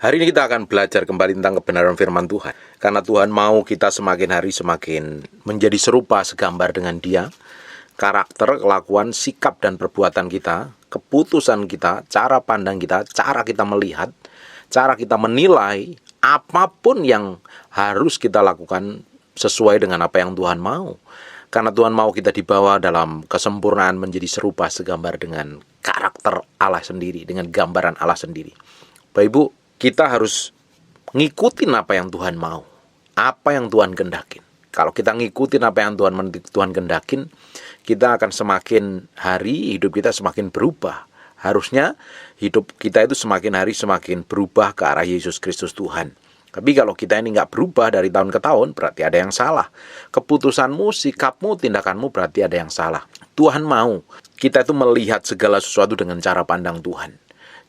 Hari ini kita akan belajar kembali tentang kebenaran firman Tuhan. Karena Tuhan mau kita semakin hari semakin menjadi serupa segambar dengan Dia. Karakter, kelakuan, sikap dan perbuatan kita, keputusan kita, cara pandang kita, cara kita melihat, cara kita menilai, apapun yang harus kita lakukan sesuai dengan apa yang Tuhan mau. Karena Tuhan mau kita dibawa dalam kesempurnaan menjadi serupa segambar dengan karakter Allah sendiri, dengan gambaran Allah sendiri. Bapak Ibu, kita harus ngikutin apa yang Tuhan mau, apa yang Tuhan kendakin. Kalau kita ngikutin apa yang Tuhan kendakin, kita akan semakin hari hidup kita semakin berubah. Harusnya hidup kita itu semakin hari semakin berubah ke arah Yesus Kristus Tuhan. Tapi kalau kita ini nggak berubah dari tahun ke tahun, berarti ada yang salah. Keputusanmu, sikapmu, tindakanmu berarti ada yang salah. Tuhan mau kita itu melihat segala sesuatu dengan cara pandang Tuhan.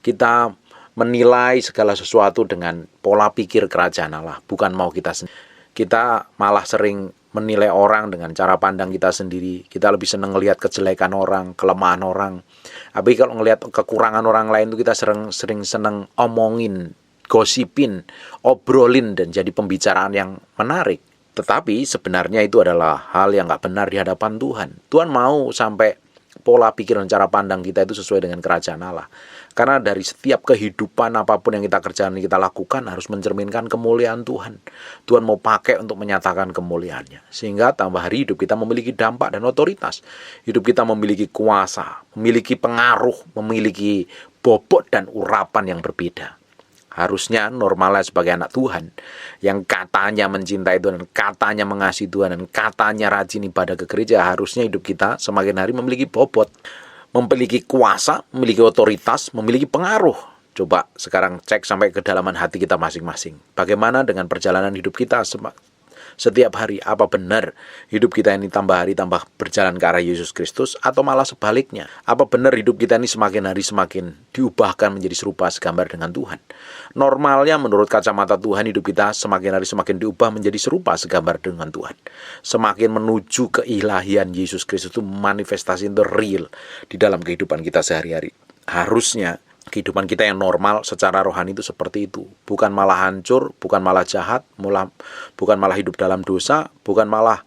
Kita menilai segala sesuatu dengan pola pikir kerajaan Allah, bukan mau kita sendiri. Kita malah sering menilai orang dengan cara pandang kita sendiri. Kita lebih senang melihat kejelekan orang, kelemahan orang. Tapi kalau melihat kekurangan orang lain itu kita sering senang omongin, gosipin, obrolin dan jadi pembicaraan yang menarik. Tetapi sebenarnya itu adalah hal yang gak benar di hadapan Tuhan. Tuhan mau sampai pola pikir dan cara pandang kita itu sesuai dengan kerajaan Allah. Karena dari setiap kehidupan apapun yang kita kerjakan, kita lakukan harus mencerminkan kemuliaan Tuhan. Tuhan mau pakai untuk menyatakan kemuliaannya. Sehingga tambah hari hidup kita memiliki dampak dan otoritas. Hidup kita memiliki kuasa, memiliki pengaruh, memiliki bobot dan urapan yang berbeda. Harusnya normalnya sebagai anak Tuhan yang katanya mencintai Tuhan, katanya mengasihi Tuhan, dan katanya rajin ibadah ke gereja, harusnya hidup kita semakin hari memiliki bobot, memiliki kuasa, memiliki otoritas, memiliki pengaruh. Coba sekarang cek sampai kedalaman hati kita masing-masing. Bagaimana dengan perjalanan hidup kita setiap hari? Apa benar hidup kita ini tambah hari tambah berjalan ke arah Yesus Kristus, atau malah sebaliknya? Apa benar hidup kita ini semakin hari semakin diubahkan menjadi serupa segambar dengan Tuhan? Normalnya menurut kacamata Tuhan, hidup kita semakin hari semakin diubah menjadi serupa segambar dengan Tuhan. Semakin menuju keilahian Yesus Kristus, itu manifestasi itu real di dalam kehidupan kita sehari-hari. Harusnya kehidupan kita yang normal secara rohani itu seperti itu. Bukan malah hancur, bukan malah jahat, bukan malah hidup dalam dosa, bukan malah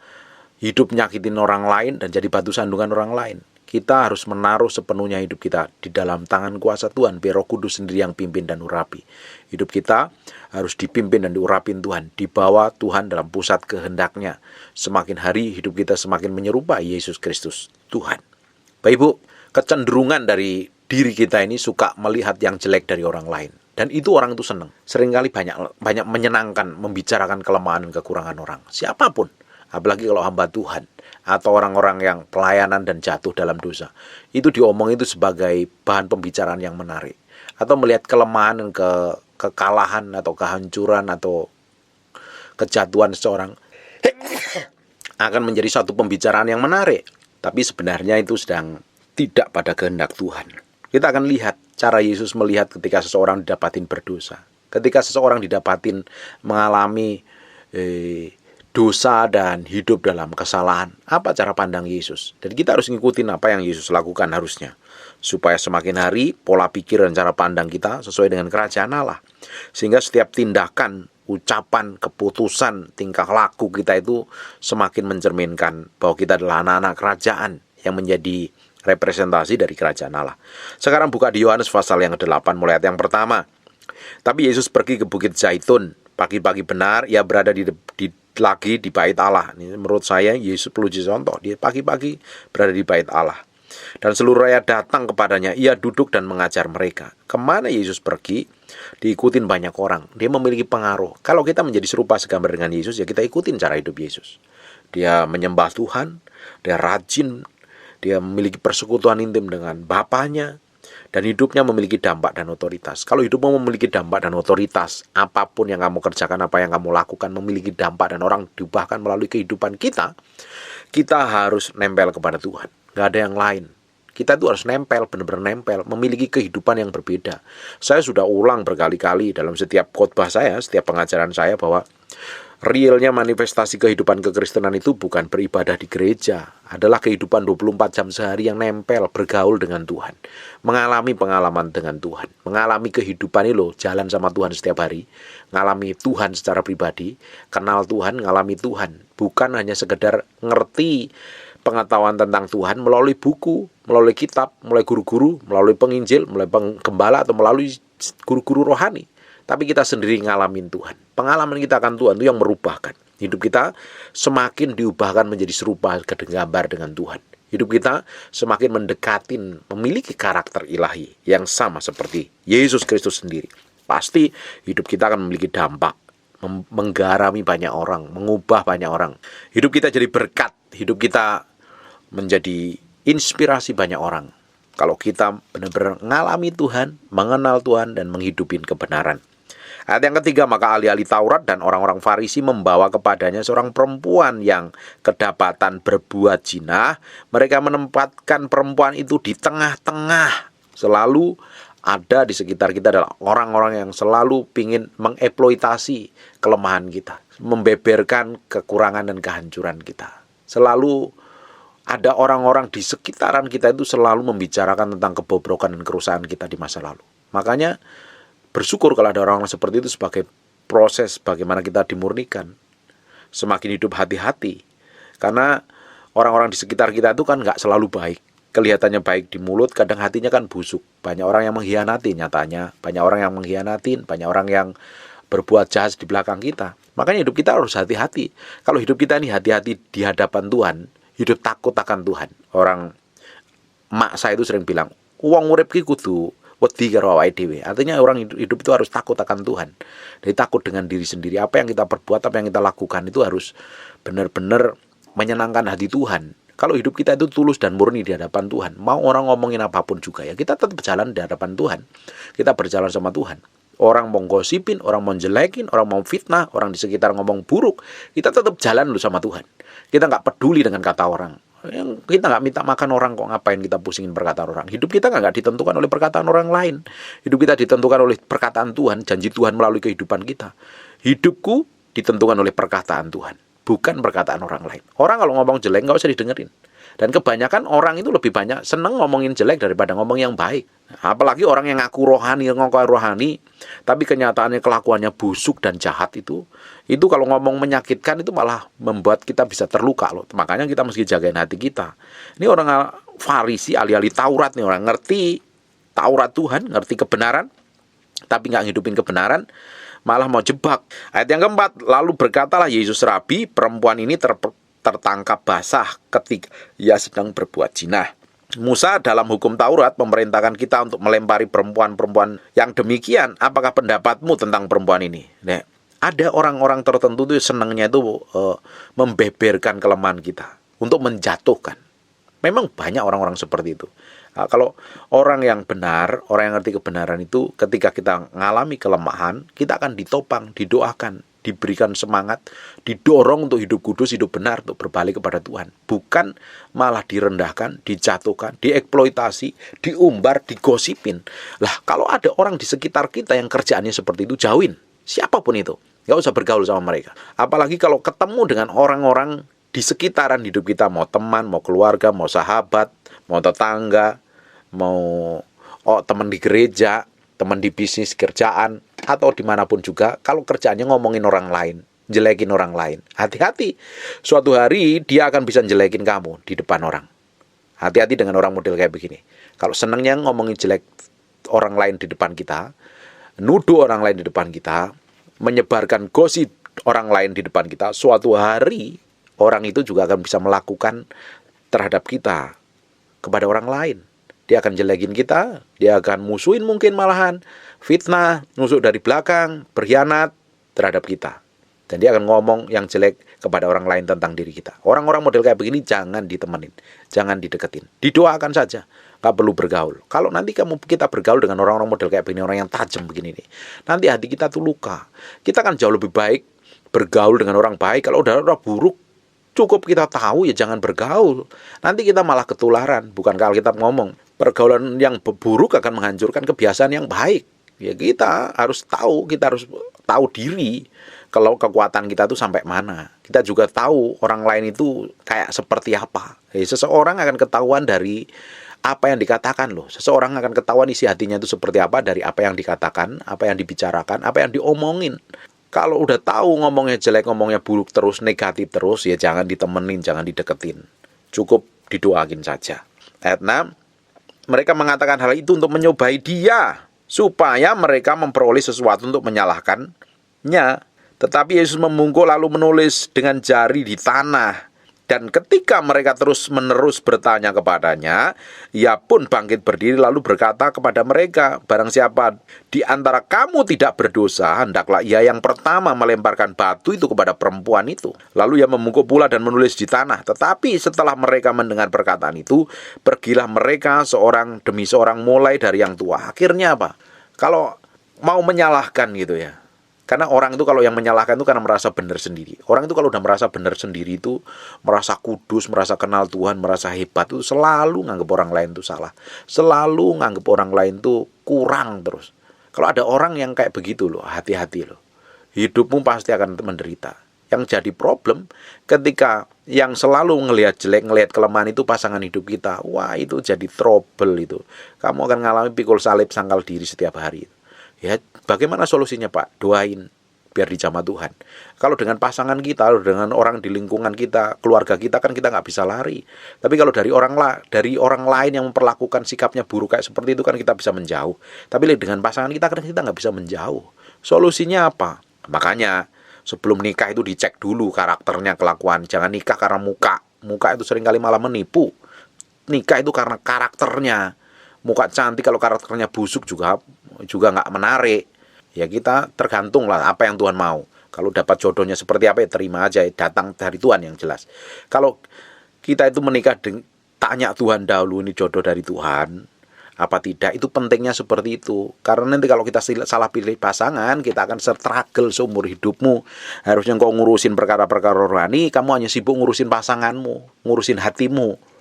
hidup nyakitin orang lain dan jadi batu sandungan orang lain. Kita harus menaruh sepenuhnya hidup kita di dalam tangan kuasa Tuhan, biar Roh Kudus sendiri yang pimpin dan urapi. Hidup kita harus dipimpin dan diurapin Tuhan, dibawa Tuhan dalam pusat kehendaknya. Semakin hari hidup kita semakin menyerupai Yesus Kristus Tuhan. Bapak Ibu, kecenderungan dari diri kita ini suka melihat yang jelek dari orang lain. Dan itu orang itu senang. Seringkali banyak menyenangkan membicarakan kelemahan dan kekurangan orang. Siapapun. Apalagi kalau hamba Tuhan. Atau orang-orang yang pelayanan dan jatuh dalam dosa. Itu diomong itu sebagai bahan pembicaraan yang menarik. Atau melihat kelemahan dan kekalahan atau kehancuran atau kejatuhan seseorang akan menjadi satu pembicaraan yang menarik. Tapi sebenarnya itu sedang tidak pada kehendak Tuhan. Kita akan lihat cara Yesus melihat ketika seseorang didapatin berdosa. Ketika seseorang didapatin mengalami dosa dan hidup dalam kesalahan. Apa cara pandang Yesus? Dan kita harus ngikutin apa yang Yesus lakukan harusnya. Supaya semakin hari pola pikir dan cara pandang kita sesuai dengan kerajaan Allah. Sehingga setiap tindakan, ucapan, keputusan, tingkah laku kita itu semakin mencerminkan bahwa kita adalah anak-anak kerajaan yang menjadi representasi dari kerajaan Allah. Sekarang buka di Yohanes pasal yang ke-8 mulai ayat yang pertama. Tapi Yesus pergi ke Bukit Zaitun. Pagi-pagi benar ia berada lagi di bait Allah. Ini menurut saya Yesus perlu dicontoh. Dia pagi-pagi berada di bait Allah. Dan seluruh rakyat datang kepadanya. Ia duduk dan mengajar mereka. Kemana Yesus pergi? Diikutin banyak orang. Dia memiliki pengaruh. Kalau kita menjadi serupa segambar dengan Yesus, ya kita ikutin cara hidup Yesus. Dia menyembah Tuhan. Dia rajin. Dia memiliki persekutuan intim dengan Bapaknya. Dan hidupnya memiliki dampak dan otoritas. Kalau hidupmu memiliki dampak dan otoritas, apapun yang kamu kerjakan, apa yang kamu lakukan, memiliki dampak dan orang diubahkan melalui kehidupan kita, kita harus nempel kepada Tuhan. Gak ada yang lain. Kita tuh harus nempel, benar-benar nempel, memiliki kehidupan yang berbeda. Saya sudah ulang berkali-kali dalam setiap khotbah saya, setiap pengajaran saya, bahwa Realnya manifestasi kehidupan kekristenan itu bukan beribadah di gereja, adalah kehidupan 24 jam sehari yang nempel, bergaul dengan Tuhan, mengalami pengalaman dengan Tuhan, mengalami kehidupan ini loh, jalan sama Tuhan setiap hari, ngalami Tuhan secara pribadi, kenal Tuhan, ngalami Tuhan, bukan hanya sekedar ngerti pengetahuan tentang Tuhan melalui buku, melalui kitab, melalui guru-guru, melalui penginjil, melalui penggembala, atau melalui guru-guru rohani. Tapi kita sendiri ngalamin Tuhan. Pengalaman kita akan Tuhan itu yang merubahkan. Hidup kita semakin diubahkan menjadi serupa kegambar dengan Tuhan. Hidup kita semakin mendekatin, memiliki karakter ilahi yang sama seperti Yesus Kristus sendiri. Pasti hidup kita akan memiliki dampak, menggarami banyak orang, mengubah banyak orang. Hidup kita jadi berkat, hidup kita menjadi inspirasi banyak orang. Kalau kita benar-benar mengalami Tuhan, mengenal Tuhan, dan menghidupin kebenaran. Ayat yang ketiga, maka ahli-ahli Taurat dan orang-orang Farisi membawa kepadanya seorang perempuan yang kedapatan berbuat zina. Mereka menempatkan perempuan itu di tengah-tengah. Selalu ada di sekitar kita adalah orang-orang yang selalu ingin mengeksploitasi kelemahan kita, membeberkan kekurangan dan kehancuran kita. Selalu ada orang-orang di sekitaran kita itu selalu membicarakan tentang kebobrokan dan kerusakan kita di masa lalu. Makanya bersyukur kalau ada orang-orang seperti itu sebagai proses bagaimana kita dimurnikan. Semakin hidup hati-hati. Karena orang-orang di sekitar kita itu kan nggak selalu baik. Kelihatannya baik di mulut, kadang hatinya kan busuk. Banyak orang yang mengkhianati nyatanya. Banyak orang yang mengkhianatin. Banyak orang yang berbuat jahat di belakang kita. Makanya hidup kita harus hati-hati. Kalau hidup kita ini hati-hati di hadapan Tuhan, hidup takut akan Tuhan. Orang mak saya itu sering bilang, wong urip ki kudu wedi karo awake dhewe. Artinya orang hidup itu harus takut akan Tuhan. Jadi takut dengan diri sendiri. Apa yang kita perbuat, apa yang kita lakukan itu harus benar-benar menyenangkan hati Tuhan. Kalau hidup kita itu tulus dan murni di hadapan Tuhan, mau orang ngomongin apapun juga ya, kita tetap berjalan di hadapan Tuhan. Kita berjalan sama Tuhan. Orang mau gosipin, orang mau jelekin, orang mau fitnah, orang di sekitar ngomong buruk, kita tetap jalan dulu sama Tuhan. Kita nggak peduli dengan kata orang. Kita nggak minta makan orang kok, ngapain kita pusingin perkataan orang. Hidup kita nggak ditentukan oleh perkataan orang lain. Hidup kita ditentukan oleh perkataan Tuhan, janji Tuhan melalui kehidupan kita. Hidupku ditentukan oleh perkataan Tuhan, bukan perkataan orang lain. Orang kalau ngomong jelek nggak usah didengerin. Dan kebanyakan orang itu lebih banyak seneng ngomongin jelek daripada ngomong yang baik. Apalagi orang yang ngaku rohani, tapi kenyataannya kelakuannya busuk dan jahat itu kalau ngomong menyakitkan itu malah membuat kita bisa terluka loh. Makanya kita mesti jagain hati kita. Ini orang Farisi, ahli-ahli Taurat nih, orang ngerti Taurat Tuhan, ngerti kebenaran, tapi nggak ngidupin kebenaran, malah mau jebak. Ayat yang keempat, lalu berkatalah Yesus, Rabi, perempuan ini tertangkap basah ketika ia sedang berbuat zina. Musa dalam hukum Taurat memerintahkan kita untuk melempari perempuan-perempuan yang demikian. Apakah pendapatmu tentang perempuan ini? Nah, ada orang-orang tertentu itu senangnya itu membeberkan kelemahan kita untuk menjatuhkan. Memang banyak orang-orang seperti itu. Nah, kalau orang yang benar, orang yang ngerti kebenaran itu, ketika kita mengalami kelemahan, kita akan ditopang, didoakan, diberikan semangat, didorong untuk hidup kudus, hidup benar, untuk berbalik kepada Tuhan. Bukan malah direndahkan, dijatuhkan, dieksploitasi, diumbar, digosipin. Lah, kalau ada orang di sekitar kita yang kerjaannya seperti itu, jauhin. Siapapun itu, nggak usah bergaul sama mereka. Apalagi kalau ketemu dengan orang-orang di sekitaran hidup kita, mau teman, mau keluarga, mau sahabat, mau tetangga, mau teman di gereja, teman di bisnis, kerjaan, atau dimanapun juga, kalau kerjaannya ngomongin orang lain, jelekin orang lain, hati-hati. Suatu hari dia akan bisa jelekin kamu di depan orang. Hati-hati dengan orang model kayak begini. Kalau senangnya ngomongin jelek orang lain di depan kita, nuduh orang lain di depan kita, menyebarkan gosip orang lain di depan kita, suatu hari orang itu juga akan bisa melakukan terhadap kita kepada orang lain. Dia akan jelekin kita, dia akan musuhin mungkin malahan, fitnah, nusuk dari belakang, berkhianat terhadap kita. Dan dia akan ngomong yang jelek kepada orang lain tentang diri kita. Orang-orang model kayak begini jangan ditemenin, jangan dideketin. Didoakan saja, nggak perlu bergaul. Kalau nanti kita bergaul dengan orang-orang model kayak begini, orang yang tajam begini nih, nanti hati kita tuh luka. Kita kan jauh lebih baik bergaul dengan orang baik. Kalau udah orang buruk, cukup kita tahu ya jangan bergaul. Nanti kita malah ketularan. Bukan kalau kita ngomong, pergaulan yang buruk akan menghancurkan kebiasaan yang baik. Ya kita harus tahu diri kalau kekuatan kita itu sampai mana. Kita juga tahu orang lain itu kayak seperti apa. Seseorang akan ketahuan dari apa yang dikatakan loh. Seseorang akan ketahuan isi hatinya itu seperti apa dari apa yang dikatakan, apa yang dibicarakan, apa yang diomongin. Kalau udah tahu ngomongnya jelek, ngomongnya buruk terus, negatif terus, ya jangan ditemenin, jangan dideketin. Cukup didoain saja. Ayat 6, mereka mengatakan hal itu untuk menyobai dia, supaya mereka memperoleh sesuatu untuk menyalahkannya. Tetapi Yesus membungkuk lalu menulis dengan jari di tanah. Dan ketika mereka terus-menerus bertanya kepadanya, ia pun bangkit berdiri lalu berkata kepada mereka, barang siapa di antara kamu tidak berdosa, hendaklah ia yang pertama melemparkan batu itu kepada perempuan itu. Lalu ia membungkuk pula dan menulis di tanah. Tetapi setelah mereka mendengar perkataan itu, pergilah mereka seorang demi seorang mulai dari yang tua. Akhirnya apa? Kalau mau menyalahkan gitu ya. Karena orang itu kalau yang menyalahkan itu karena merasa benar sendiri. Orang itu kalau udah merasa benar sendiri itu, merasa kudus, merasa kenal Tuhan, merasa hebat, itu selalu nganggep orang lain itu salah. Selalu nganggep orang lain itu kurang terus. Kalau ada orang yang kayak begitu loh, hati-hati loh. Hidupmu pasti akan menderita. Yang jadi problem ketika yang selalu ngelihat jelek, ngelihat kelemahan itu pasangan hidup kita. Wah, itu jadi trouble itu. Kamu akan ngalami pikul salib sangkal diri setiap hari. Ya, bagaimana solusinya Pak? Doain biar dijamah Tuhan. Kalau dengan pasangan kita, dengan orang di lingkungan kita, keluarga kita kan kita nggak bisa lari. Tapi kalau dari orang lain yang memperlakukan sikapnya buruk kayak seperti itu kan kita bisa menjauh. Tapi dengan pasangan kita kan kita nggak bisa menjauh. Solusinya apa? Makanya sebelum nikah itu dicek dulu karakternya, kelakuan. Jangan nikah karena muka. Muka itu seringkali malah menipu. Nikah itu karena karakternya. Muka cantik kalau karakternya busuk juga nggak menarik. Ya kita tergantung lah apa yang Tuhan mau. Kalau dapat jodohnya seperti apa ya terima aja, datang dari Tuhan yang jelas. Kalau kita itu menikah tanya Tuhan dahulu, ini jodoh dari Tuhan apa tidak, itu pentingnya seperti itu. Karena nanti kalau kita salah pilih pasangan, kita akan struggle seumur hidupmu. Harusnya kau ngurusin perkara-perkara rohani, kamu hanya sibuk ngurusin pasanganmu, ngurusin hatimu.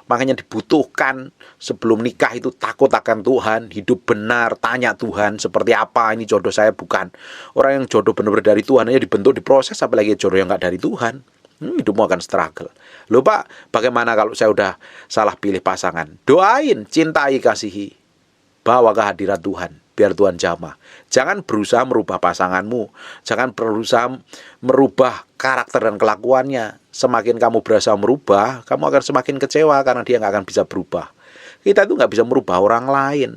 Makanya dibutuhkan sebelum nikah itu takut akan Tuhan, hidup benar, tanya Tuhan seperti apa ini jodoh saya bukan. Orang yang jodoh benar-benar dari Tuhan aja dibentuk, diproses, apalagi jodoh yang nggak dari Tuhan. Hidupmu akan struggle. Loh Pak, bagaimana kalau saya udah salah pilih pasangan? Doain, cintai, kasihi. Bawa ke hadirat Tuhan, biar Tuhan jamah. Jangan berusaha merubah pasanganmu. Jangan berusaha merubah karakter dan kelakuannya. Semakin kamu berusaha merubah, kamu akan semakin kecewa karena dia nggak akan bisa berubah. Kita itu nggak bisa merubah orang lain.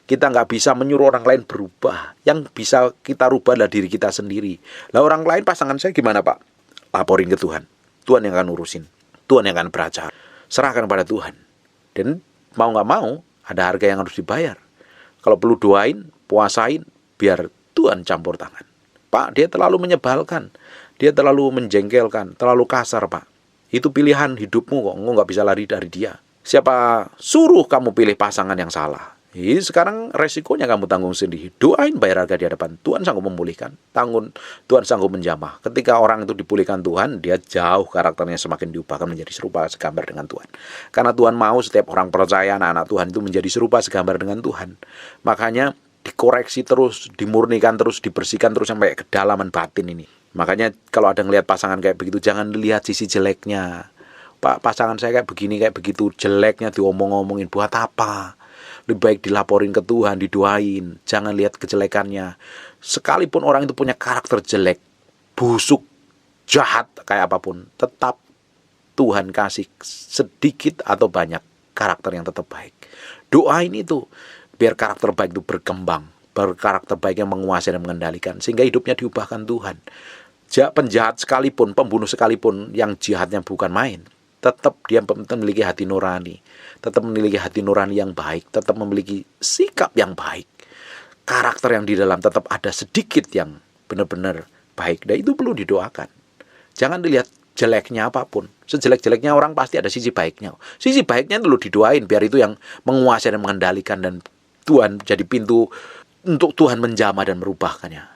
Kita nggak bisa menyuruh orang lain berubah. Yang bisa kita rubah adalah diri kita sendiri. Lah orang lain, pasangan saya gimana Pak? Laporin ke Tuhan. Tuhan yang akan urusin. Tuhan yang akan beracara. Serahkan pada Tuhan. Dan mau nggak mau, ada harga yang harus dibayar. Kalau perlu doain, puasain, biar Tuhan campur tangan. Pak, dia terlalu menyebalkan. Dia terlalu menjengkelkan, terlalu kasar Pak. Itu pilihan hidupmu kok, nggak bisa lari dari dia. Siapa suruh kamu pilih pasangan yang salah? Ini sekarang resikonya kamu tanggung sendiri. Doain bayar harga di hadapan. Tuhan sanggup memulihkan. Tuhan sanggup menjamah. Ketika orang itu dipulihkan Tuhan, dia jauh karakternya semakin diubahkan menjadi serupa segambar dengan Tuhan. Karena Tuhan mau setiap orang percaya, anak-anak Tuhan itu menjadi serupa segambar dengan Tuhan. Makanya dikoreksi terus, dimurnikan terus, dibersihkan terus sampai kedalaman batin ini. Makanya kalau ada ngelihat pasangan kayak begitu, jangan lihat sisi jeleknya. Pak, pasangan saya kayak begini, kayak begitu, jeleknya diomong-omongin, buat apa? Lebih baik dilaporin ke Tuhan, didoain. Jangan lihat kejelekannya. Sekalipun orang itu punya karakter jelek, busuk, jahat, kayak apapun, tetap Tuhan kasih sedikit atau banyak karakter yang tetap baik. Doain itu, biar karakter baik itu berkembang. Berkarakter baik yang menguasai dan mengendalikan. Sehingga hidupnya diubahkan Tuhan. Penjahat sekalipun, pembunuh sekalipun, yang jihadnya bukan main, tetap dia memiliki hati nurani, tetap memiliki hati nurani yang baik, tetap memiliki sikap yang baik, karakter yang di dalam tetap ada sedikit yang benar-benar baik, dan itu perlu didoakan. Jangan dilihat jeleknya apapun. Sejelek-jeleknya orang pasti ada sisi baiknya. Sisi baiknya dulu didoain, biar itu yang menguasai dan mengendalikan, dan Tuhan jadi pintu untuk Tuhan menjamah dan merubahkannya.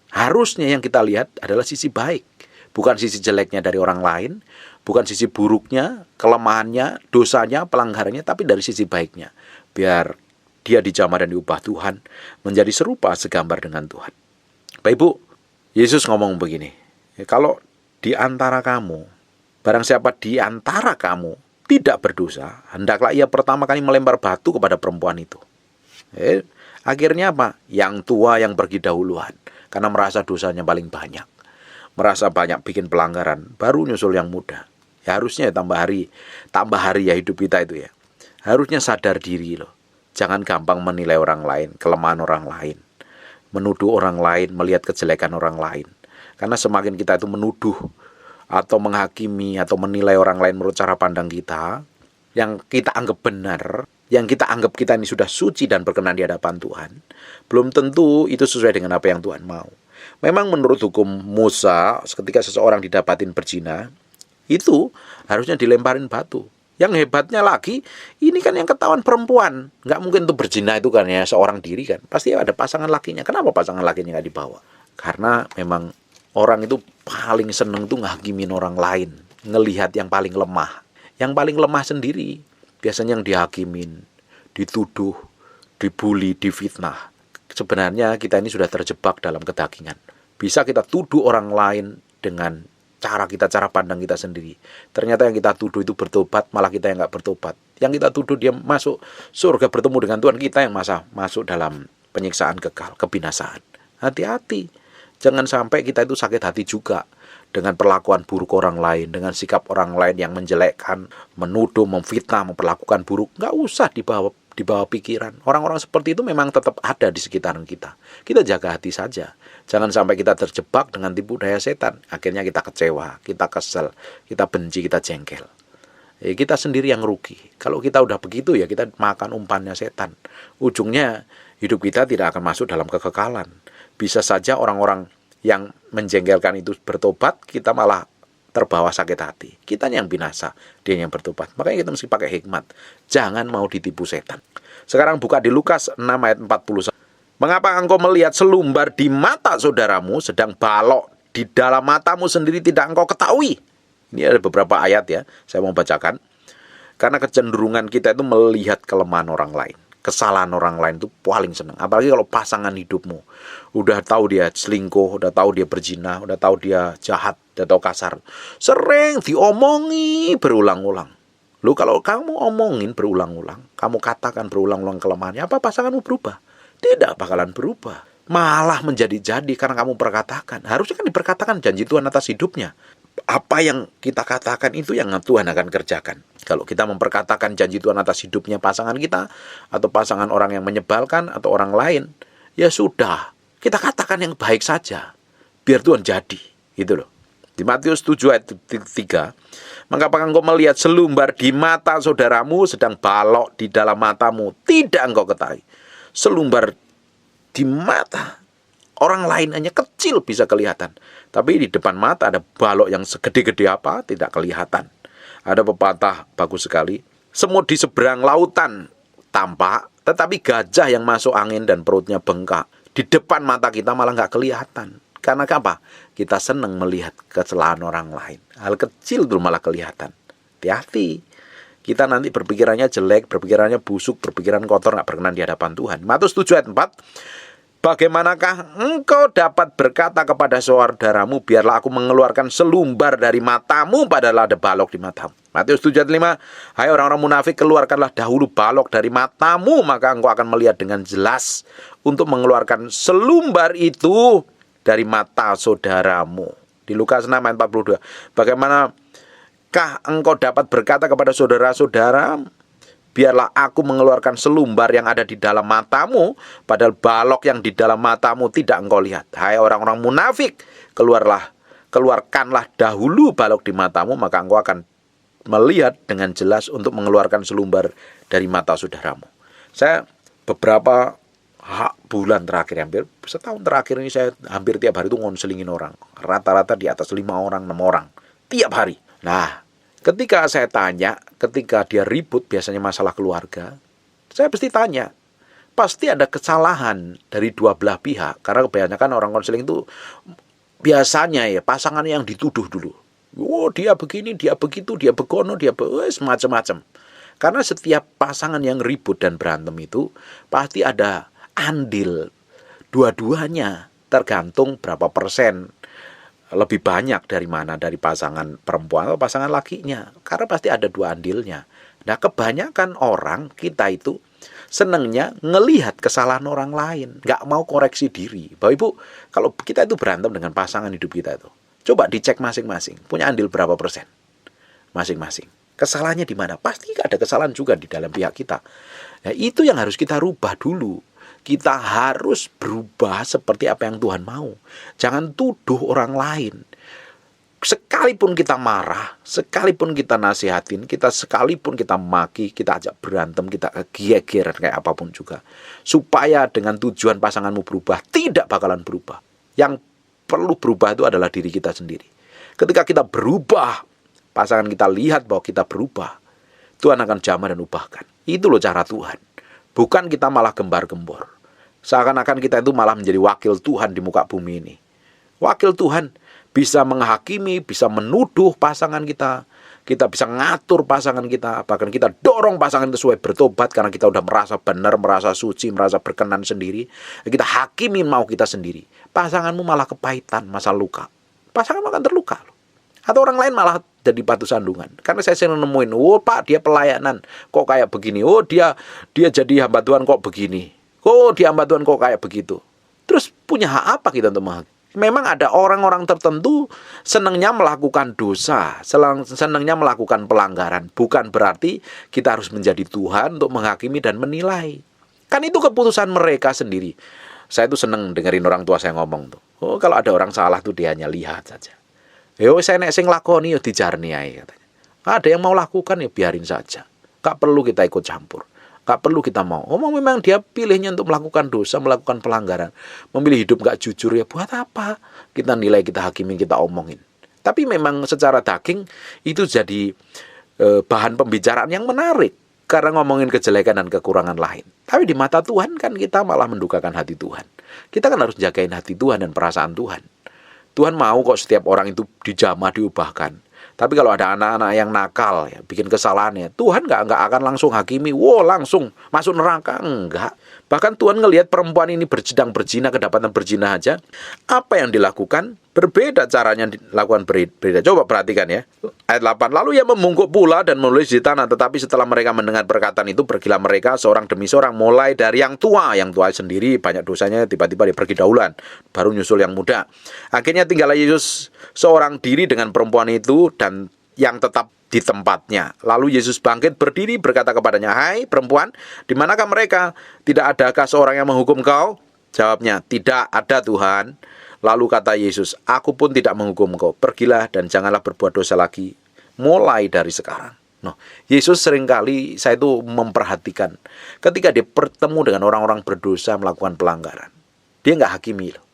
Harusnya yang kita lihat adalah sisi baik, bukan sisi jeleknya dari orang lain, bukan sisi buruknya, kelemahannya, dosanya, pelanggarannya, tapi dari sisi baiknya. Biar dia dijamah dan diubah Tuhan menjadi serupa segambar dengan Tuhan. Bapak Ibu, Yesus ngomong begini, kalau di antara kamu, barang siapa di antara kamu tidak berdosa, hendaklah ia pertama kali melempar batu kepada perempuan itu. Akhirnya apa? Yang tua yang pergi dahuluan, karena merasa dosanya paling banyak, merasa banyak bikin pelanggaran, baru nyusul yang muda. Ya harusnya tambah hari ya hidup kita itu ya. Harusnya sadar diri loh. Jangan gampang menilai orang lain, kelemahan orang lain, menuduh orang lain, melihat kejelekan orang lain. Karena semakin kita itu menuduh atau menghakimi atau menilai orang lain menurut cara pandang kita, yang kita anggap benar, yang kita anggap kita ini sudah suci dan berkenan di hadapan Tuhan, belum tentu itu sesuai dengan apa yang Tuhan mau. Memang menurut hukum Musa, ketika seseorang didapatin berzina, itu harusnya dilemparin batu. Yang hebatnya lagi, ini kan yang ketahuan perempuan. Nggak mungkin tuh berzina itu kan ya seorang diri kan. Pasti ada pasangan lakinya. Kenapa pasangan lakinya nggak dibawa? Karena memang orang itu paling seneng tuh ngakimin orang lain. Ngelihat yang paling lemah. Yang paling lemah sendiri. Biasanya yang dihakimin, dituduh, dibully, difitnah. Sebenarnya kita ini sudah terjebak dalam kedagingan. Bisa kita tuduh orang lain dengan cara pandang kita sendiri. Ternyata yang kita tuduh itu bertobat, malah kita yang nggak bertobat. Yang kita tuduh dia masuk surga bertemu dengan Tuhan, kita yang masuk dalam penyiksaan kekal, kebinasaan. Hati-hati, jangan sampai kita itu sakit hati juga dengan perlakuan buruk orang lain, dengan sikap orang lain yang menjelekkan, menuduh, memfitnah, memperlakukan buruk. Nggak usah dibawa pikiran. Orang-orang seperti itu memang tetap ada di sekitaran kita. Kita jaga hati saja. Jangan sampai kita terjebak dengan tipu daya setan. Akhirnya kita kecewa, kita kesel, kita benci, kita jengkel. Kita sendiri yang rugi. Kalau kita udah begitu ya kita makan umpannya setan. Ujungnya hidup kita tidak akan masuk dalam kekekalan. Bisa saja orang-orang yang menjengkelkan itu bertobat, kita malah terbawa sakit hati. Kita yang binasa, dia yang bertobat. Makanya kita mesti pakai hikmat. Jangan mau ditipu setan. Sekarang buka di Lukas 6 ayat 41. Mengapa engkau melihat selumbar di mata saudaramu, sedang balok di dalam matamu sendiri tidak engkau ketahui? Ini ada beberapa ayat ya, saya mau bacakan. Karena kecenderungan kita itu melihat kelemahan orang lain. Kesalahan orang lain itu paling senang. Apalagi kalau pasangan hidupmu udah tahu dia selingkuh, udah tahu dia berzina, udah tahu dia jahat, udah tahu kasar, sering diomongi berulang-ulang. Lu kalau kamu omongin berulang-ulang, kamu katakan berulang-ulang kelemahannya, apa pasanganmu berubah? Tidak bakalan berubah. Malah menjadi-jadi karena kamu perkatakan. Harusnya kan diperkatakan janji Tuhan atas hidupnya. Apa yang kita katakan itu yang Tuhan akan kerjakan. Kalau kita memperkatakan janji Tuhan atas hidupnya pasangan kita, atau pasangan orang yang menyebalkan, atau orang lain, ya sudah, kita katakan yang baik saja, biar Tuhan jadi, gitu loh. Di Matius 7 ayat 3, mengapa engkau melihat selumbar di mata saudaramu, sedang balok di dalam matamu tidak engkau ketahui. Selumbar di mata orang lain hanya kecil bisa kelihatan, tapi di depan mata ada balok yang segede-gede apa tidak kelihatan. Ada pepatah bagus sekali, semut di seberang lautan tampak, tetapi gajah yang masuk angin dan perutnya bengkak di depan mata kita malah nggak kelihatan. Karena apa? Kita senang melihat kesalahan orang lain. Hal kecil itu malah kelihatan. Hati-hati. Kita nanti berpikirannya jelek, berpikirannya busuk, berpikiran kotor, nggak berkenan di hadapan Tuhan. Matius 7 ayat 4. Bagaimanakah engkau dapat berkata kepada saudaramu, biarlah aku mengeluarkan selumbar dari matamu, padahal ada balok di matamu. Matius 7 ayat 5. Hai orang-orang munafik, keluarkanlah dahulu balok dari matamu, maka engkau akan melihat dengan jelas untuk mengeluarkan selumbar itu dari mata saudaramu. Di Lukas 6 ayat 42. Bagaimanakah engkau dapat berkata kepada saudara-saudara, biarlah aku mengeluarkan selumbar yang ada di dalam matamu, padahal balok yang di dalam matamu tidak engkau lihat. Hai orang-orang munafik, keluarkanlah dahulu balok di matamu, maka engkau akan melihat dengan jelas untuk mengeluarkan selumbar dari mata saudaramu. Saya beberapa bulan terakhir, hampir setahun terakhir ini, saya hampir tiap hari itu ngonselingin orang. Rata-rata di atas 5 orang, 6 orang. Tiap hari. Nah, ketika saya tanya, ketika dia ribut, biasanya masalah keluarga, saya pasti tanya. Pasti ada kesalahan dari dua belah pihak. Karena kebanyakan orang konseling itu biasanya ya pasangan yang dituduh dulu. Oh, dia begini, dia begitu, dia begono, dia semacam-macam. Karena setiap pasangan yang ribut dan berantem itu pasti ada andil dua-duanya, tergantung berapa persen lebih banyak dari mana, dari pasangan perempuan atau pasangan lakinya. Karena pasti ada dua andilnya. Nah, kebanyakan orang kita itu senangnya ngelihat kesalahan orang lain, nggak mau koreksi diri. Bapak Ibu, kalau kita itu berantem dengan pasangan hidup kita itu, coba dicek masing-masing, punya andil berapa persen masing-masing. Kesalahannya di mana? Pasti ada kesalahan juga di dalam pihak kita. Nah, itu yang harus kita rubah dulu. Kita harus berubah seperti apa yang Tuhan mau. Jangan tuduh orang lain. Sekalipun kita marah, sekalipun kita nasihatin, sekalipun kita maki, kita ajak berantem, kita geger kayak apapun juga. Supaya dengan tujuan pasanganmu berubah, tidak bakalan berubah. Yang perlu berubah itu adalah diri kita sendiri. Ketika kita berubah, pasangan kita lihat bahwa kita berubah, Tuhan akan jamah dan ubahkan. Itu loh cara Tuhan. Bukan kita malah gembar-gembor. Seakan-akan kita itu malah menjadi wakil Tuhan di muka bumi ini. Wakil Tuhan bisa menghakimi, bisa menuduh pasangan kita. Kita bisa ngatur pasangan kita. Bahkan kita dorong pasangan itu supaya bertobat karena kita udah merasa benar, merasa suci, merasa berkenan sendiri. Kita hakimi mau kita sendiri. Pasanganmu malah kepahitan, masa luka. Pasanganmu akan terluka loh. Atau orang lain malah jadi batu sandungan. Karena saya sering nemuin, oh Pak, dia pelayanan kok kayak begini. Oh dia jadi hamba Tuhan kok begini. Oh dia hamba Tuhan kok kayak begitu. Terus punya hak apa kita untuk menghakimi? Memang ada orang-orang tertentu senangnya melakukan dosa, senangnya melakukan pelanggaran. Bukan berarti kita harus menjadi Tuhan untuk menghakimi dan menilai. Kan itu keputusan mereka sendiri. Saya tuh seneng dengerin orang tua saya ngomong tuh. Oh kalau ada orang salah tuh dia hanya lihat saja. Yo saya nek sing lakoni yo dijarni ae katanya. Ada yang mau lakukan ya biarin saja. Gak perlu kita ikut campur. Gak perlu kita mau. Memang dia pilihnya untuk melakukan dosa, melakukan pelanggaran, memilih hidup gak jujur, ya buat apa? Kita nilai, kita hakimin, kita omongin. Tapi memang secara daging itu jadi bahan pembicaraan yang menarik karena ngomongin kejelekan dan kekurangan lain. Tapi di mata Tuhan kan kita malah mendukakan hati Tuhan. Kita kan harus jagain hati Tuhan dan perasaan Tuhan. Tuhan mau kok setiap orang itu dijamah, diubahkan. Tapi kalau ada anak-anak yang nakal, ya, bikin kesalahannya, Tuhan nggak akan langsung hakimi, langsung masuk neraka, enggak. Bahkan Tuhan ngelihat perempuan ini berjedang berzina, kedapatan berzina aja, apa yang dilakukan berbeda, caranya dilakukan berbeda. Coba perhatikan ya, ayat 8. Lalu ia membungkuk pula dan menulis di tanah, tetapi setelah mereka mendengar perkataan itu, pergilah mereka seorang demi seorang, mulai dari yang tua sendiri, banyak dosanya, tiba-tiba dia pergi dahuluan, baru nyusul yang muda. Akhirnya tinggallah Yesus seorang diri dengan perempuan itu dan yang tetap di tempatnya. Lalu Yesus bangkit berdiri berkata kepadanya, "Hai perempuan, di manakah mereka? Tidak adakah seorang yang menghukum kau?" Jawabnya, "Tidak ada Tuhan." Lalu kata Yesus, "Aku pun tidak menghukum kau. Pergilah dan janganlah berbuat dosa lagi, mulai dari sekarang." Yesus seringkali saya itu memperhatikan ketika dia bertemu dengan orang-orang berdosa melakukan pelanggaran. Dia nggak hakimi loh.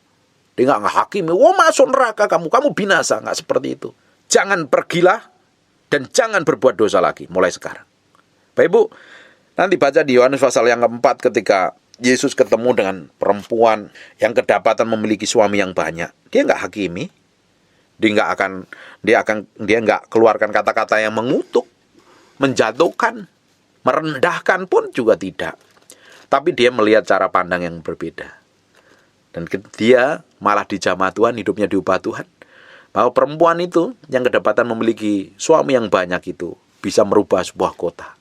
Dia nggak hakimi, masuk neraka kamu binasa. Nggak seperti itu. Jangan pergilah dan jangan berbuat dosa lagi, mulai sekarang. Bapak Ibu, nanti baca di Yohanes pasal yang keempat ketika Yesus ketemu dengan perempuan yang kedapatan memiliki suami yang banyak. Dia nggak hakimi. Dia nggak keluarkan kata-kata yang mengutuk, menjatuhkan, merendahkan pun juga tidak. Tapi dia melihat cara pandang yang berbeda. Dan dia malah dijamah Tuhan, hidupnya diubah Tuhan. Bahwa perempuan itu yang kedapatan memiliki suami yang banyak itu bisa merubah sebuah kota.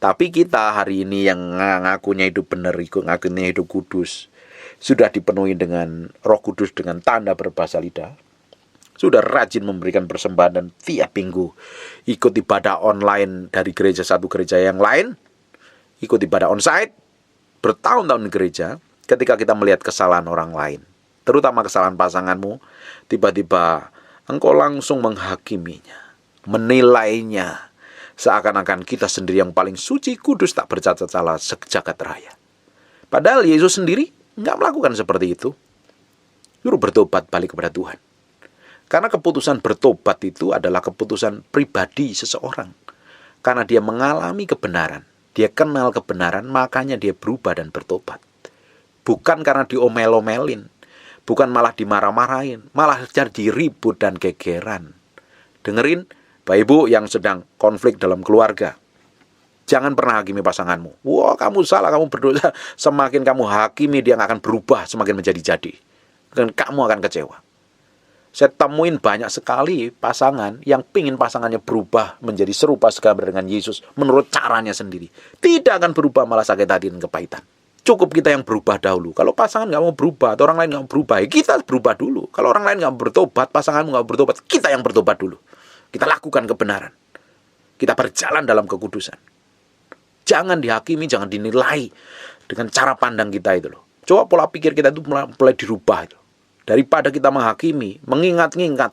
Tapi kita hari ini yang ngakunya hidup benar, ngakunya hidup kudus, sudah dipenuhi dengan Roh Kudus dengan tanda berbahasa lidah, sudah rajin memberikan persembahan dan tiap minggu ikut ibadah online dari gereja satu gereja yang lain, ikut ibadah onsite, bertahun-tahun di gereja. Ketika kita melihat kesalahan orang lain, terutama kesalahan pasanganmu, tiba-tiba engkau langsung menghakiminya, menilainya, seakan-akan kita sendiri yang paling suci, kudus, tak bercacat salah sejagat raya. Padahal Yesus sendiri nggak melakukan seperti itu. Suruh bertobat balik kepada Tuhan. Karena keputusan bertobat itu adalah keputusan pribadi seseorang. Karena dia mengalami kebenaran, dia kenal kebenaran, makanya dia berubah dan bertobat. Bukan karena diomel-omelin, bukan malah dimarah-marahin, malah jadi ribut dan gegeran. Dengerin, Bapak Ibu yang sedang konflik dalam keluarga. Jangan pernah hakimi pasanganmu. Wah, kamu salah, kamu berdosa. Semakin kamu hakimi, dia nggak akan berubah, semakin menjadi-jadi. Dan kamu akan kecewa. Saya temuin banyak sekali pasangan yang pingin pasangannya berubah menjadi serupa segambar dengan Yesus menurut caranya sendiri. Tidak akan berubah, malah sakit hati dan kepahitan. Cukup kita yang berubah dahulu. Kalau pasangan nggak mau berubah atau orang lain nggak mau berubah, ya kita berubah dulu. Kalau orang lain nggak bertobat, pasanganmu nggak bertobat, kita yang bertobat dulu. Kita lakukan kebenaran. Kita berjalan dalam kekudusan. Jangan dihakimi, jangan dinilai dengan cara pandang kita itu loh. Coba pola pikir kita itu mulai dirubah itu. Daripada kita menghakimi, mengingat-ingat.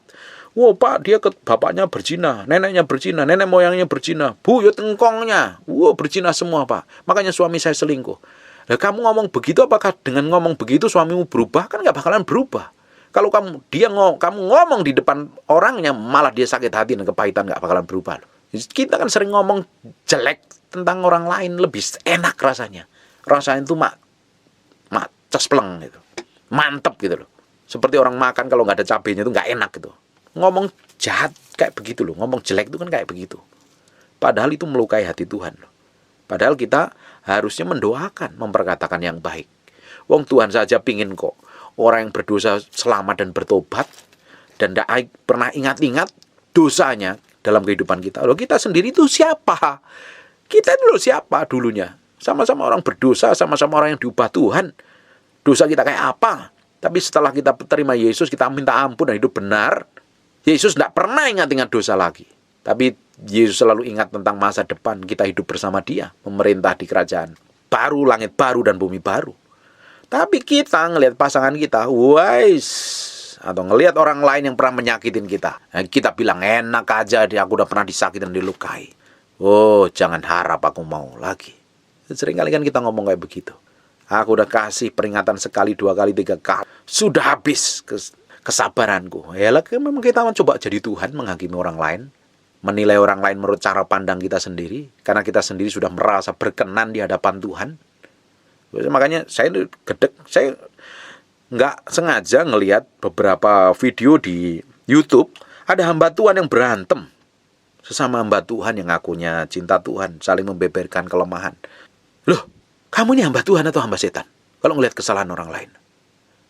Wah pak, dia ke bapaknya berzina, neneknya berzina, nenek moyangnya berzina, buyut engkongnya, wah berzina semua pak. Makanya suami saya selingkuh. Nah, kamu ngomong begitu, apakah dengan ngomong begitu suamimu berubah? Kan nggak bakalan berubah. Kalau kamu ngomong di depan orangnya, malah dia sakit hati dan kepahitan, nggak bakalan berubah. Kita kan sering ngomong jelek tentang orang lain, lebih enak rasanya. Rasanya itu cespleng gitu, mantep gitu loh. Seperti orang makan kalau nggak ada cabenya itu nggak enak gitu. Ngomong jahat kayak begitu loh, ngomong jelek itu kan kayak begitu. Padahal itu melukai hati Tuhan loh. Padahal kita harusnya mendoakan, memperkatakan yang baik. Wong Tuhan saja pingin kok orang yang berdosa selamat dan bertobat dan tidak pernah ingat-ingat dosanya dalam kehidupan kita. Loh, kita sendiri itu siapa? Kita itu loh siapa dulunya? Sama-sama orang berdosa, sama-sama orang yang diubah Tuhan. Dosa kita kayak apa? Tapi setelah kita terima Yesus, kita minta ampun dan hidup benar. Yesus tidak pernah ingat-ingat dosa lagi. Tapi Yesus selalu ingat tentang masa depan kita hidup bersama Dia, memerintah di kerajaan baru, langit baru dan bumi baru. Tapi kita ngelihat pasangan kita, wais, atau ngelihat orang lain yang pernah menyakitin kita, kita bilang enak aja, aku udah pernah disakitin dan dilukai. Oh, jangan harap aku mau lagi. Seringkali kan kita ngomong kayak begitu. Aku udah kasih peringatan sekali, 2 kali, 3 kali. Sudah habis kesabaranku. Ya lah, memang kita mencoba jadi Tuhan, menghakimi orang lain. Menilai orang lain menurut cara pandang kita sendiri. Karena kita sendiri sudah merasa berkenan di hadapan Tuhan. Makanya saya nggak sengaja ngelihat beberapa video di YouTube. Ada hamba Tuhan yang berantem. Sesama hamba Tuhan yang ngakunya cinta Tuhan. Saling membeberkan kelemahan. Loh, kamu ini hamba Tuhan atau hamba setan? Kalau ngelihat kesalahan orang lain.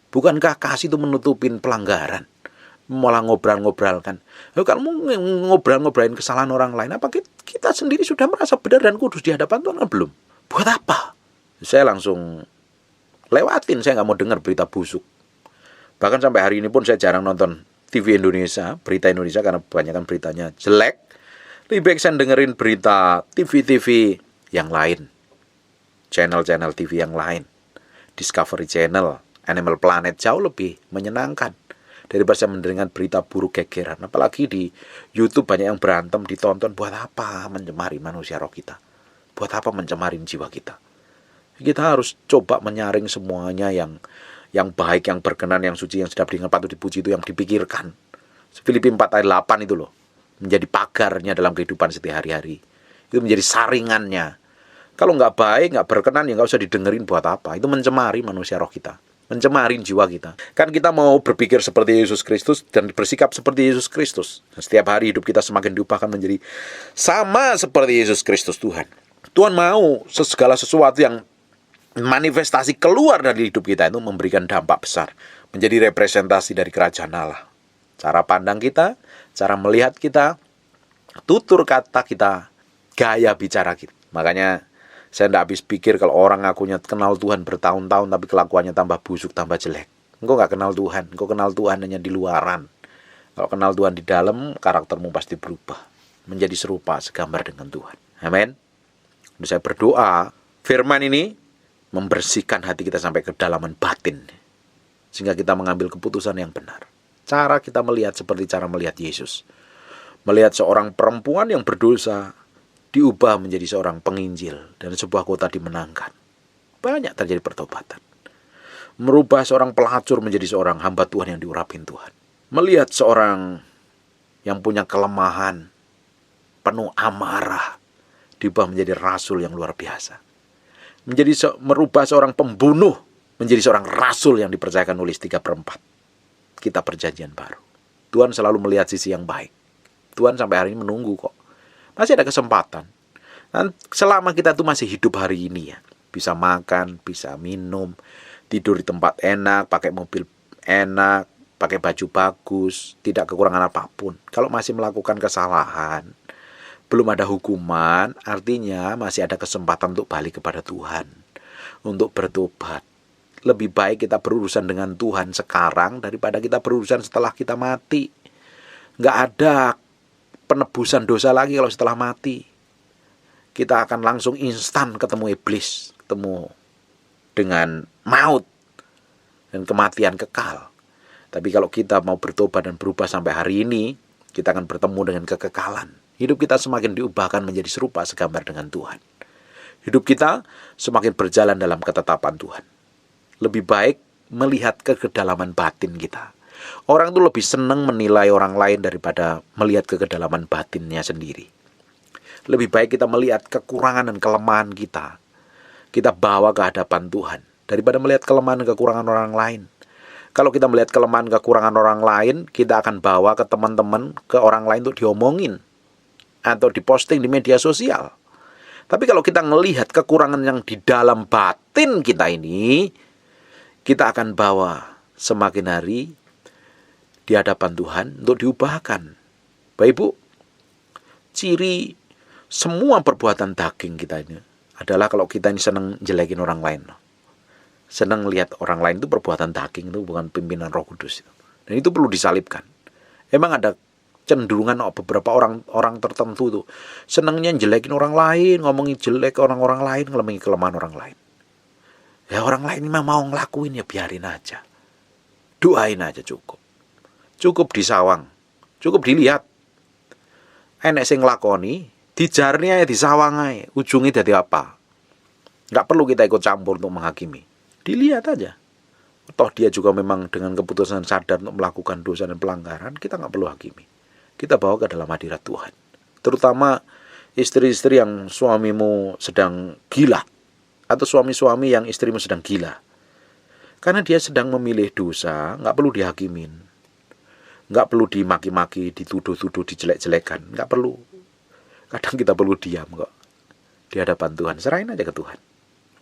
Bukankah kasih itu menutupin pelanggaran? Malah ngobrol-ngobrolkan. Kamu ngobrol-ngobrolin kesalahan orang lain. Apa kita sendiri sudah merasa benar dan kudus di hadapan Tuhan? Belum. Buat apa? Saya langsung lewatin. Saya nggak mau dengar berita busuk. Bahkan sampai hari ini pun saya jarang nonton TV Indonesia, berita Indonesia, karena kebanyakan beritanya jelek. Lebih baik saya dengerin berita TV-TV yang lain. Channel-channel TV yang lain, Discovery Channel, Animal Planet, jauh lebih menyenangkan daripada saya mendengar berita buruk gegeran. Apalagi di YouTube banyak yang berantem, ditonton. Buat apa mencemari manusia roh kita? Buat apa mencemari jiwa kita? Kita harus coba menyaring semuanya yang baik, yang berkenan, yang suci, yang sedap diingat, patut dipuji, itu yang dipikirkan. Filipi 4 ayat 8 itu loh, menjadi pagarnya dalam kehidupan sehari-hari. Itu menjadi saringannya. Kalau nggak baik, nggak berkenan, ya nggak usah didengerin. Buat apa? Itu mencemari manusia roh kita, mencemari jiwa kita. Kan kita mau berpikir seperti Yesus Kristus dan bersikap seperti Yesus Kristus. Setiap hari hidup kita semakin diubahkan menjadi sama seperti Yesus Kristus Tuhan. Tuhan mau segala sesuatu yang manifestasi keluar dari hidup kita itu memberikan dampak besar, menjadi representasi dari kerajaan Allah. Cara pandang kita, cara melihat kita, tutur kata kita, gaya bicara kita. Makanya saya tidak habis pikir kalau orang ngakunya kenal Tuhan bertahun-tahun tapi kelakuannya tambah busuk, tambah jelek. Engkau nggak kenal Tuhan, engkau kenal Tuhan hanya di luaran. Kalau kenal Tuhan di dalam, karaktermu pasti berubah, menjadi serupa segambar dengan Tuhan. Amin. Saya berdoa, firman ini membersihkan hati kita sampai ke kedalaman batin, sehingga kita mengambil keputusan yang benar. Cara kita melihat seperti cara melihat Yesus. Melihat seorang perempuan yang berdosa diubah menjadi seorang penginjil dan sebuah kota dimenangkan. Banyak terjadi pertobatan. Merubah seorang pelacur menjadi seorang hamba Tuhan yang diurapin Tuhan. Melihat seorang yang punya kelemahan, penuh amarah, diubah menjadi rasul yang luar biasa. Merubah seorang pembunuh menjadi seorang rasul yang dipercayakan nulis 3/4 kitab perjanjian baru. Tuhan selalu melihat sisi yang baik. Tuhan sampai hari ini menunggu kok. Masih ada kesempatan. Selama kita tuh masih hidup hari ini ya, bisa makan, bisa minum, tidur di tempat enak, pakai mobil enak, pakai baju bagus, tidak kekurangan apapun. Kalau masih melakukan kesalahan, belum ada hukuman, artinya masih ada kesempatan untuk balik kepada Tuhan, untuk bertobat. Lebih baik kita berurusan dengan Tuhan sekarang daripada kita berurusan setelah kita mati. Nggak ada penebusan dosa lagi kalau setelah mati. Kita akan langsung instan ketemu iblis, ketemu dengan maut dan kematian kekal. Tapi kalau kita mau bertobat dan berubah sampai hari ini, kita akan bertemu dengan kekekalan. Hidup kita semakin diubahkan menjadi serupa segambar dengan Tuhan. Hidup kita semakin berjalan dalam ketetapan Tuhan. Lebih baik melihat ke kedalaman batin kita. Orang itu lebih senang menilai orang lain daripada melihat ke kedalaman batinnya sendiri. Lebih baik kita melihat kekurangan dan kelemahan kita. Kita bawa ke hadapan Tuhan daripada melihat kelemahan dan kekurangan orang lain. Kalau kita melihat kelemahan kekurangan orang lain, kita akan bawa ke teman-teman, ke orang lain untuk diomongin atau diposting di media sosial. Tapi kalau kita melihat kekurangan yang di dalam batin kita ini, kita akan bawa semakin hari di hadapan Tuhan untuk diubahkan. Bapak Ibu, ciri semua perbuatan daging kita ini adalah kalau kita ini senang jelekin orang lain. Senang lihat orang lain itu perbuatan daging, itu bukan pimpinan Roh Kudus. Dan itu perlu disalibkan. Emang ada cenderungan beberapa orang tertentu tuh senangnya jelekin orang lain, ngomongin jelek orang-orang lain, ngomongin kelemahan orang lain. Ya orang lain memang mau ngelakuin ya biarin aja. Doain aja cukup. Cukup disawang. Cukup dilihat. Enek sing nglakoni, dijarnya ya disawang aja. Ujungnya jadi apa? Nggak perlu kita ikut campur untuk menghakimi. Dilihat aja. Toh dia juga memang dengan keputusan sadar untuk melakukan dosa dan pelanggaran, kita nggak perlu hakimi. Kita bawa ke dalam hadirat Tuhan. Terutama istri-istri yang suamimu sedang gila, atau suami-suami yang istrimu sedang gila. Karena dia sedang memilih dosa, nggak perlu dihakimin. Nggak perlu dimaki-maki, dituduh-tuduh, dijelek-jelekan. Nggak perlu. Kadang kita perlu diam kok. Di hadapan Tuhan, serahin aja ke Tuhan.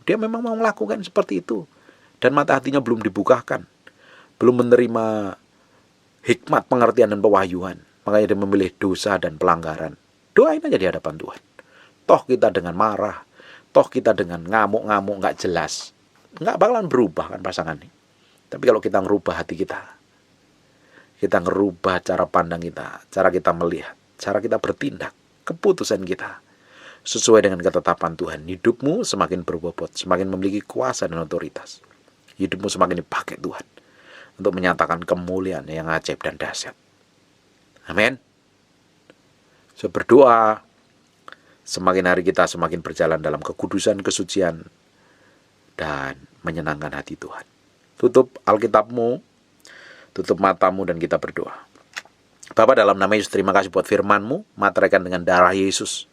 Dia memang mau melakukan seperti itu. Dan mata hatinya belum dibukakan. Belum menerima hikmat, pengertian, dan pewahyuan. Makanya dia memilih dosa dan pelanggaran. Doain aja di hadapan Tuhan. Toh kita dengan marah, toh kita dengan ngamuk-ngamuk gak jelas, gak bakalan berubah kan pasangan ini. Tapi kalau kita ngerubah hati kita ngerubah cara pandang kita, cara kita melihat, cara kita bertindak, keputusan kita sesuai dengan ketetapan Tuhan, hidupmu semakin berbobot, semakin memiliki kuasa dan otoritas. Hidupmu semakin dipakai Tuhan untuk menyatakan kemuliaan yang ajaib dan dahsyat. Amin. Saya berdoa semakin hari kita semakin berjalan dalam kekudusan, kesucian, dan menyenangkan hati Tuhan. Tutup Alkitabmu, tutup matamu, dan kita berdoa. Bapa, dalam nama Yesus, terima kasih buat firman-Mu, materaikan dengan darah Yesus,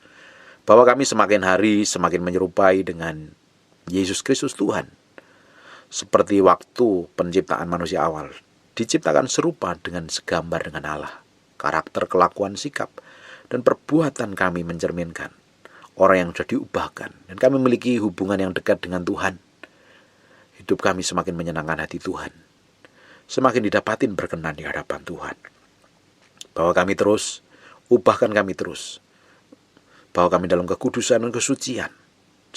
bahwa kami semakin hari semakin menyerupai dengan Yesus Kristus Tuhan. Seperti waktu penciptaan manusia awal, diciptakan serupa dengan segambar dengan Allah. Karakter, kelakuan, sikap, dan perbuatan kami mencerminkan orang yang sudah diubahkan. Dan kami memiliki hubungan yang dekat dengan Tuhan. Hidup kami semakin menyenangkan hati Tuhan. Semakin didapatin berkenan di hadapan Tuhan. Bahwa kami terus, ubahkan kami terus. Bahwa kami dalam kekudusan dan kesucian.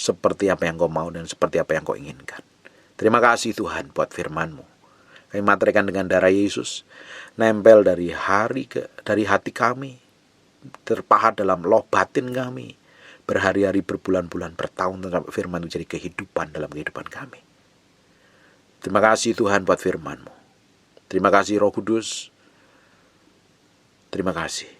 Seperti apa yang Kau mau dan seperti apa yang Kau inginkan. Terima kasih Tuhan buat firman-Mu. Kami materaikan dengan darah Yesus, nempel dari hati kami, terpahat dalam loh batin kami, berhari-hari, berbulan-bulan, bertahun sampai firman itu jadi kehidupan dalam kehidupan kami. Terima kasih Tuhan buat firman-Mu. Terima kasih Roh Kudus. Terima kasih.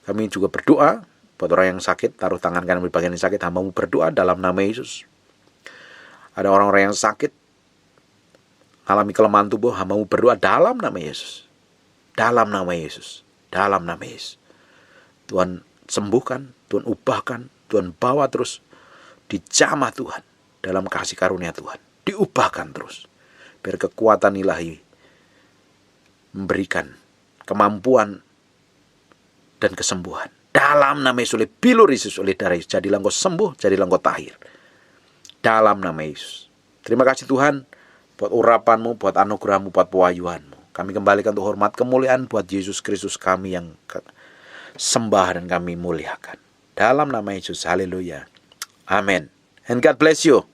Kami juga berdoa buat orang yang sakit, taruh tangan kanan di bagian yang sakit, hamba-Mu berdoa dalam nama Yesus. Ada orang-orang yang sakit, alami kelemahan tubuh, hamba-Mu berdoa dalam nama Yesus. Dalam nama Yesus. Dalam nama Yesus. Tuhan sembuhkan, Tuhan ubahkan, Tuhan bawa terus dijamah Tuhan dalam kasih karunia Tuhan. Diubahkan terus. Biar kekuatan ilahi memberikan kemampuan dan kesembuhan Dalam nama Yesus, oleh bilur Yesus, oleh darah Yesus, jadilah engkau sembuh, jadilah engkau tahir. Dalam nama Yesus. Terima kasih Tuhan buat urapanmu, buat anugerahmu, buat pewahyuanmu. Kami kembalikan untuk hormat kemuliaan buat Yesus Kristus kami yang sembah dan kami muliakan. Dalam nama Yesus, haleluya. Amin. And God bless you.